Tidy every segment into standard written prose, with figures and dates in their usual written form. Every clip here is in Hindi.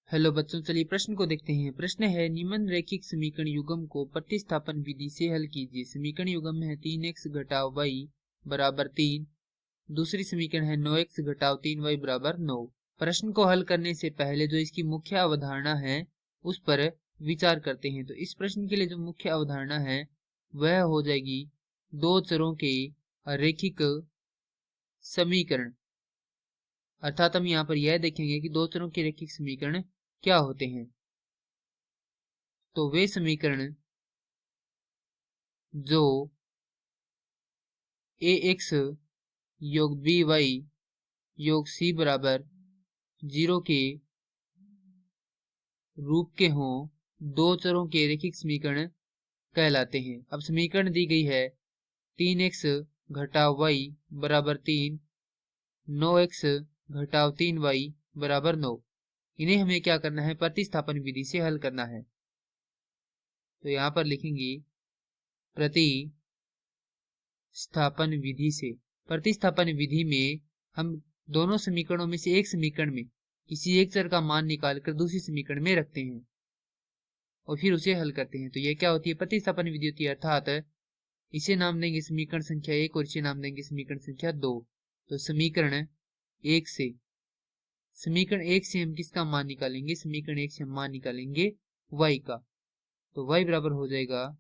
हेलो बच्चों, चलिए प्रश्न को देखते हैं। प्रश्न है, निम्न रैखिक समीकरण युग्म को प्रतिस्थापन विधि से हल कीजिए। समीकरण युग्म है 3x घटाव y बराबर 3। दूसरी समीकरण है 9x घटाव 3y बराबर 9। प्रश्न को हल करने से पहले जो इसकी मुख्य अवधारणा है उस पर विचार करते हैं। तो इस प्रश्न के लिए जो मुख्य अवधारणा है वह हो जाएगी दो चरों के रैखिक समीकरण। अर्थात हम यहाँ पर यह देखेंगे कि दो चरों के रैखिक समीकरण क्या होते हैं। तो वे समीकरण जो ax योग by योग c बराबर 0 के रूप के हों, दो चरों के रैखिक समीकरण कहलाते हैं। अब समीकरण दी गई है 3x घटाव y बराबर 3, 9x घटाव 3y बराबर 9। इन्हें हमें क्या करना है, प्रतिस्थापन विधि से हल करना है। तो यहाँ पर लिखेंगे प्रतिस्थापन विधि से। प्रतिस्थापन विधि में हम दोनों समीकरणों में से एक समीकरण में किसी एक चर का मान निकालकर दूसरी समीकरण में रखते हैं और फिर उसे हल करते हैं। तो यह क्या होती है, प्रतिस्थापन विधि होती है। अर्थात इसे नाम देंगे समीकरण संख्या 1 और इसे नाम देंगे समीकरण संख्या 2। तो समीकरण 1 से हम किसका मान निकालेंगे, समीकरण 1 से हम मान निकालेंगे y का। तो y बराबर हो जाएगा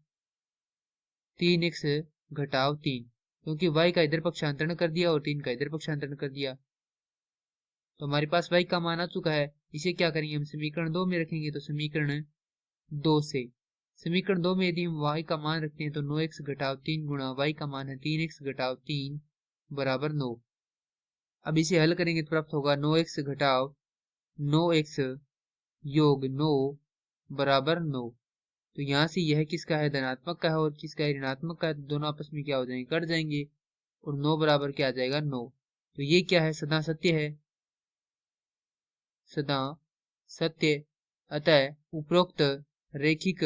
3x घटाव 3, क्योंकि y का इधर पक्षांतरण कर दिया और 3 का इधर पक्षांतरण कर दिया। तो हमारे पास y का मान आ चुका है। इसे क्या करेंगे, हम समीकरण 2 में रखेंगे। तो समीकरण 2 में यदि हम y का मान रखते हैं तो 9x घटाव 3 गुणा y का मान है 3x घटाव 3 बराबर 9। अब इसे हल करेंगे तो प्राप्त होगा 9x घटाव 9x योग 9 बराबर 9। तो यहाँ से यह किसका है, धनात्मक का है, और किसका है, ऋणात्मक का है। तो दोनों आपस में क्या हो जाएंगे, कट जाएंगे और 9 बराबर क्या आ जाएगा, 9। तो ये क्या है, सदा सत्य है, सदा सत्य। अतः उपरोक्त रैखिक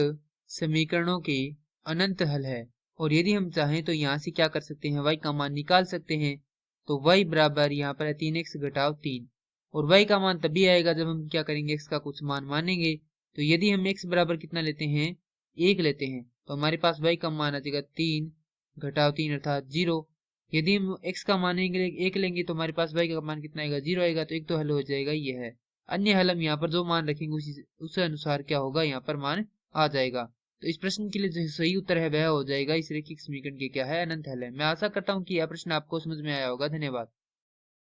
समीकरणों के अनंत हल है। और यदि हम चाहें तो यहाँ से क्या कर सकते हैं, y का मान निकाल सकते हैं। तो y बराबर यहाँ पर है 3x घटाव 3, और y का मान तभी आएगा जब हम क्या करेंगे, x का कुछ मान मानेंगे। तो यदि हम x बराबर कितना लेते हैं, 1 लेते हैं, तो हमारे पास y का मान आ जाएगा 3 घटाव 3 अर्थात 0। यदि हम x का मान 1 लेंगे तो हमारे पास y का मान कितना आएगा, 0 आएगा। तो एक तो हल हो जाएगा, ये है। अन्य हल हम यहाँ पर जो मान रखेंगे उस अनुसार क्या होगा, यहाँ पर मान आ जाएगा। तो इस प्रश्न के लिए जो सही उत्तर है वह हो जाएगा इस रैखिक समीकरण के क्या है, अनंत हल है। मैं आशा करता हूँ कि यह प्रश्न आपको समझ में आया होगा। धन्यवाद।